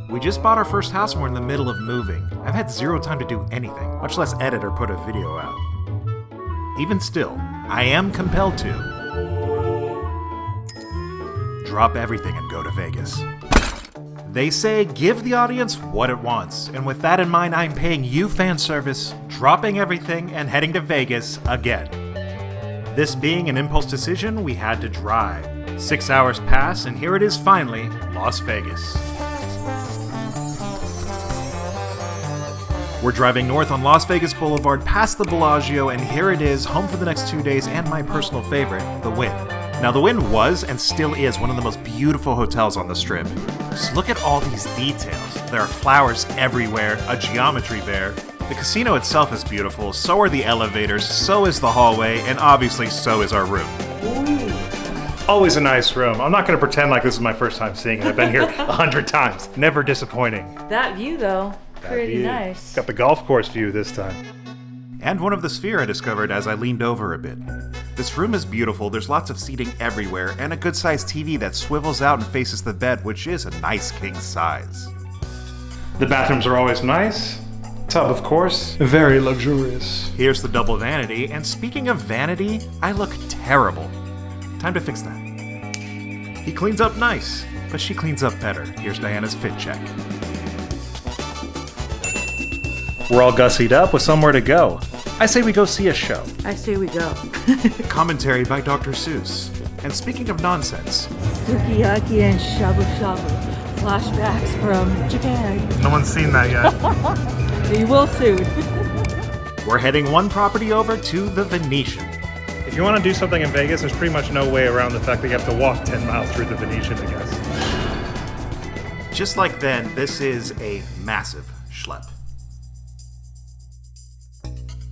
We just bought our first house and we're in the middle of moving. I've had zero time to do anything, much less edit or put a video out. Even still, I am compelled to drop everything and go to Vegas. They say give the audience what it wants, and with that in mind, I'm paying you fan service, dropping everything and heading to Vegas again. This being an impulse decision, we had to drive. 6 hours pass, and here it is finally, Las Vegas. We're driving north on Las Vegas Boulevard past the Bellagio, and here it is, home for the next 2 days, and my personal favorite, the Wynn. Now, the Wynn was and still is one of the most beautiful hotels on the Strip. Just look at all these details. There are flowers everywhere, a geometry bear. The casino itself is beautiful, so are the elevators, so is the hallway, and obviously so is our room. Ooh. Always a nice room. I'm not going to pretend like this is my first time seeing it. I've been here 100 times. Never disappointing. That view, though, pretty nice. Got the golf course view this time. And one of the sphere I discovered as I leaned over a bit. This room is beautiful, there's lots of seating everywhere, and a good-sized TV that swivels out and faces the bed, which is a nice king size. The bathrooms are always nice. Tub, of course, very luxurious. Here's the double vanity, and speaking of vanity, I look terrible. Time to fix that. He cleans up nice, but she cleans up better. Here's Diana's fit check. We're all gussied up with somewhere to go. I say we go see a show. I say we go. Commentary by Dr. Seuss. And speaking of nonsense, Sukiyaki and shabu shabu. Flashbacks from Japan. No one's seen that yet. You will soon. We're heading one property over to the Venetian. If you want to do something in Vegas, there's pretty much no way around the fact that you have to walk 10 miles through the Venetian, I guess. Just like then, this is a massive schlep.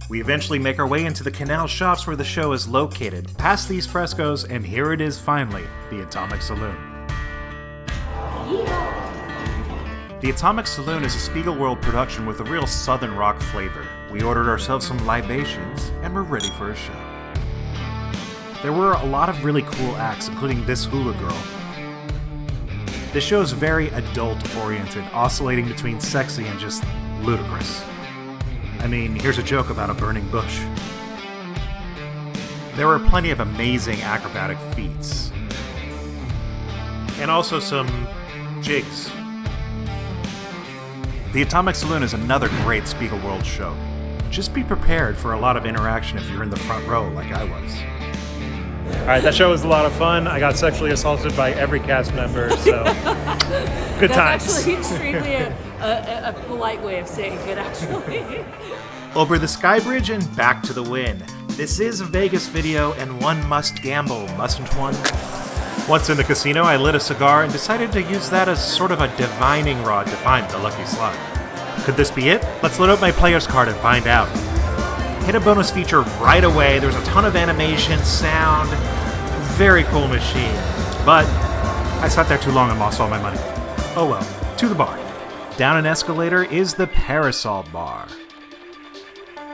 We eventually make our way into the canal shops where the show is located, past these frescoes, and here it is finally, the Atomic Saloon. The Atomic Saloon is a Spiegelworld production with a real southern rock flavor. We ordered ourselves some libations, and we're ready for a show. There were a lot of really cool acts, including this hula girl. This show is very adult-oriented, oscillating between sexy and just ludicrous. I mean, here's a joke about a burning bush. There were plenty of amazing acrobatic feats. And also some jigs. The Atomic Saloon is another great Spiegelworld show. Just be prepared for a lot of interaction if you're in the front row like I was. Alright, that show was a lot of fun. I got sexually assaulted by every cast member, so good times. That's actually extremely a polite way of saying it, actually. Over the Sky Bridge and back to the Wynn. This is a Vegas video, and one must gamble, mustn't one? Once in the casino, I lit a cigar and decided to use that as sort of a divining rod to find the lucky slot. Could this be it? Let's load up my player's card and find out. Hit a bonus feature right away. There's a ton of animation, sound, very cool machine. But I sat there too long and lost all my money. Oh well, to the bar. Down an escalator is the Parasol Bar.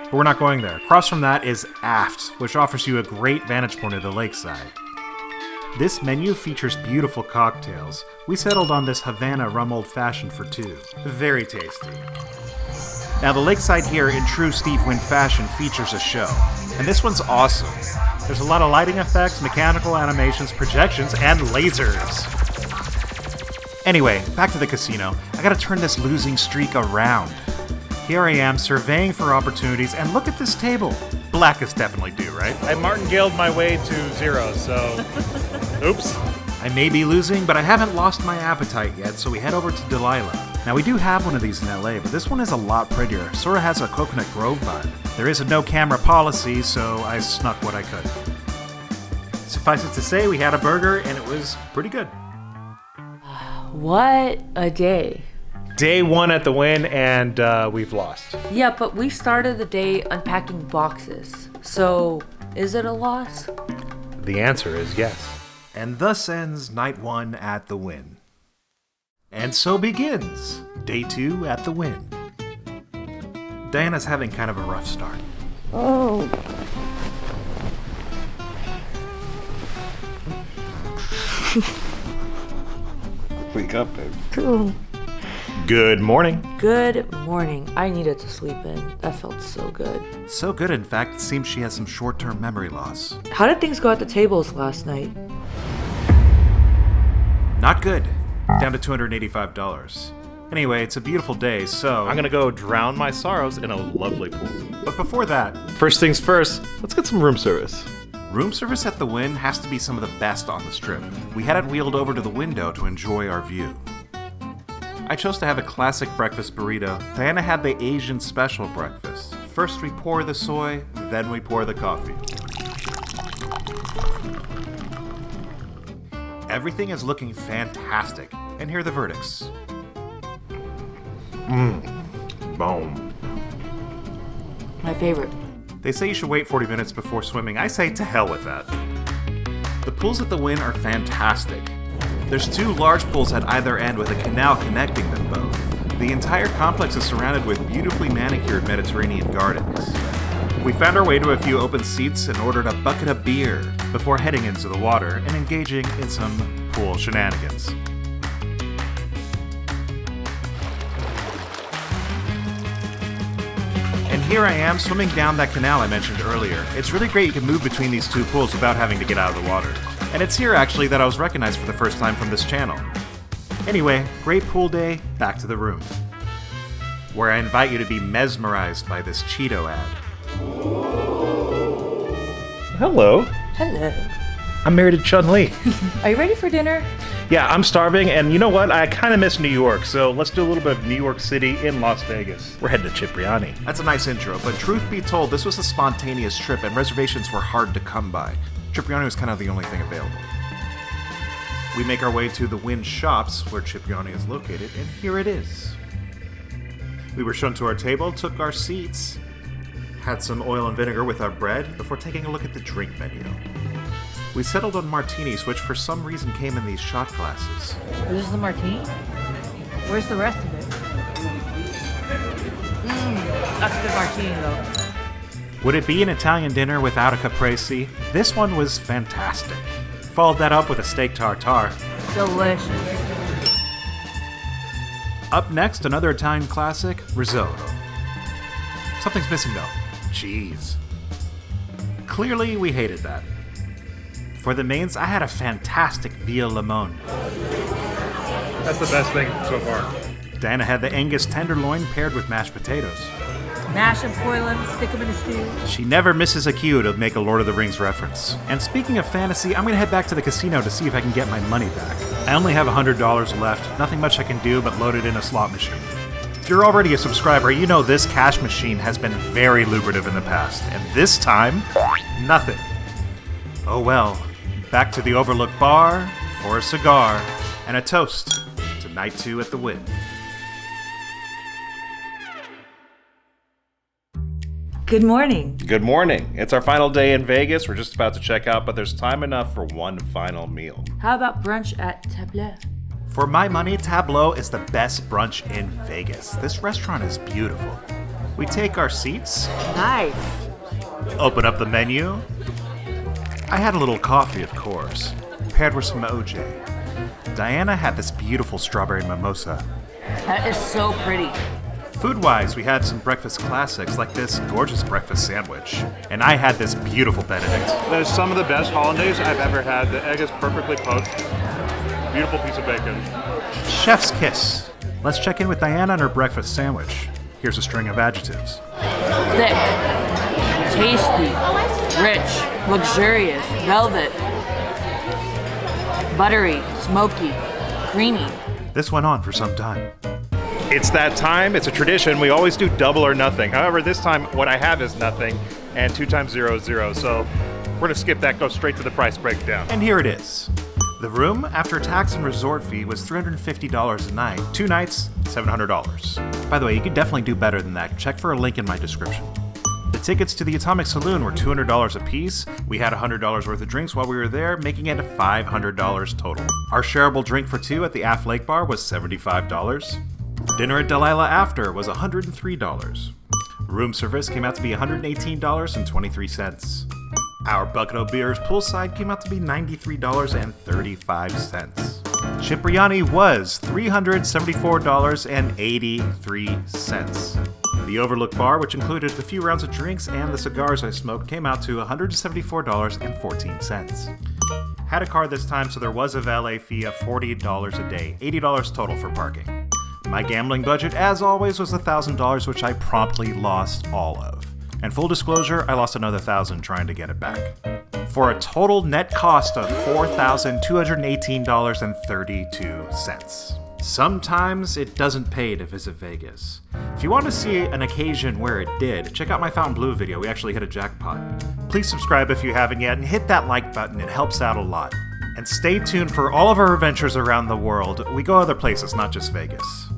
But we're not going there. Across from that is Aft, which offers you a great vantage point of the lakeside. This menu features beautiful cocktails. We settled on this Havana rum old fashioned for two. Very tasty. Now the lakeside here, in true Steve Wynn fashion, features a show. And this one's awesome. There's a lot of lighting effects, mechanical animations, projections, and lasers. Anyway, back to the casino. I gotta turn this losing streak around. Here I am, surveying for opportunities, and look at this table. Black is definitely due, right? I martingaled my way to zero, so... Oops. I may be losing, but I haven't lost my appetite yet, so we head over to Delilah. Now, we do have one of these in LA, but this one is a lot prettier. Sort of has a Coconut Grove vibe. There is a no-camera policy, so I snuck what I could. Suffice it to say, we had a burger, and it was pretty good. What a day. Day one at the Wynn, and we've lost. Yeah, but we started the day unpacking boxes. So, is it a loss? The answer is yes. And thus ends night one at the Wynn. And so begins day two at the Wynn. Diana's having kind of a rough start. Oh. Wake up, babe. Good morning. Good morning. I needed to sleep in. That felt so good. So good, in fact, it seems she has some short-term memory loss. How did things go at the tables last night? Not good. Down to $285. Anyway, it's a beautiful day, so I'm gonna go drown my sorrows in a lovely pool. But before that, First things first, let's get some room service. room service at the Wynn has to be some of the best on the Strip. We had it wheeled over to the window to enjoy our view. I chose to have a classic breakfast burrito. Diana had the Asian special breakfast. First we pour the soy, then we pour the coffee. Everything is looking fantastic, and here are the verdicts. Boom. My favorite. They say you should wait 40 minutes before swimming. I say to hell with that. The pools at the Wynn are fantastic. There's 2 large pools at either end with a canal connecting them both. The entire complex is surrounded with beautifully manicured Mediterranean gardens. We found our way to a few open seats and ordered a bucket of beer before heading into the water and engaging in some pool shenanigans. And here I am swimming down that canal I mentioned earlier. It's really great you can move between these 2 pools without having to get out of the water. And it's here actually that I was recognized for the first time from this channel. Anyway, great pool day, back to the room, where I invite you to be mesmerized by this Cheeto ad. Hello. Hello. I'm married to Chun-Li. Are you ready for dinner? Yeah, I'm starving, and you know what? I kind of miss New York, so let's do a little bit of New York City in Las Vegas. We're heading to Cipriani. That's a nice intro, but truth be told, this was a spontaneous trip and reservations were hard to come by. Cipriani was kind of the only thing available. We make our way to the Wynn shops where Cipriani is located, and here it is. We were shown to our table, took our seats, had some oil and vinegar with our bread before taking a look at the drink menu. We settled on martinis, which for some reason came in these shot glasses. This is the martini? Where's the rest of it? That's a good martini though. Would it be an Italian dinner without a caprese? This one was fantastic. Followed that up with a steak tartare. Delicious. Up next, another Italian classic, risotto. Something's missing though. Cheese. Clearly, we hated that. For the mains, I had a fantastic Via Limone. That's the best thing so far. Diana had the Angus tenderloin paired with mashed potatoes. Mash them, boil them, stick them in a stew. She never misses a cue to make a Lord of the Rings reference. And speaking of fantasy, I'm gonna head back to the casino to see if I can get my money back. I only have $100 left, nothing much I can do but load it in a slot machine. If you're already a subscriber, you know this cash machine has been very lucrative in the past, and this time, nothing. Oh well, back to the Overlook Bar for a cigar and a toast to night 2 at the Wynn. Good morning. Good morning. It's our final day in Vegas. We're just about to check out, but there's time enough for one final meal. How about brunch at Tableau? For my money, Tableau is the best brunch in Vegas. This restaurant is beautiful. We take our seats, Nice. open up the menu. I had a little coffee, of course, paired with some OJ. Diana had this beautiful strawberry mimosa. That is so pretty. Food-wise, we had some breakfast classics like this gorgeous breakfast sandwich. And I had this beautiful Benedict. That is some of the best hollandaise I've ever had. The egg is perfectly cooked. Beautiful piece of bacon. Chef's kiss. Let's check in with Diana on her breakfast sandwich. Here's a string of adjectives. Thick. Tasty. Rich. Luxurious. Velvet. Buttery. Smoky. Creamy. This went on for some time. It's that time. It's a tradition. We always do double or nothing. However, this time what I have is nothing, and 2 times 0 is 0. So we're gonna skip that, go straight to the price breakdown. And here it is. The room, after tax and resort fee, was $350 a night. 2 nights, $700. By the way, you could definitely do better than that. Check for a link in my description. The tickets to the Atomic Saloon were $200 a piece. We had $100 worth of drinks while we were there, making it $500 total. Our shareable drink for 2 at the Aft Lake Bar was $75. Dinner at Delilah after was $103. Room service came out to be $118.23. Our bucket of beers poolside came out to be $93.35. Cipriani was $374.83. The Overlook bar, which included a few rounds of drinks and the cigars I smoked, came out to $174.14. Had a car this time, so there was a valet fee of $40 a day, $80 total for parking. My gambling budget, as always, was $1,000, which I promptly lost all of. And full disclosure, I lost another $1,000 trying to get it back. For a total net cost of $4,218.32. Sometimes it doesn't pay to visit Vegas. If you want to see an occasion where it did, check out my Fontainebleau video. We actually hit a jackpot. Please subscribe if you haven't yet and hit that like button. It helps out a lot. And stay tuned for all of our adventures around the world. We go other places, not just Vegas.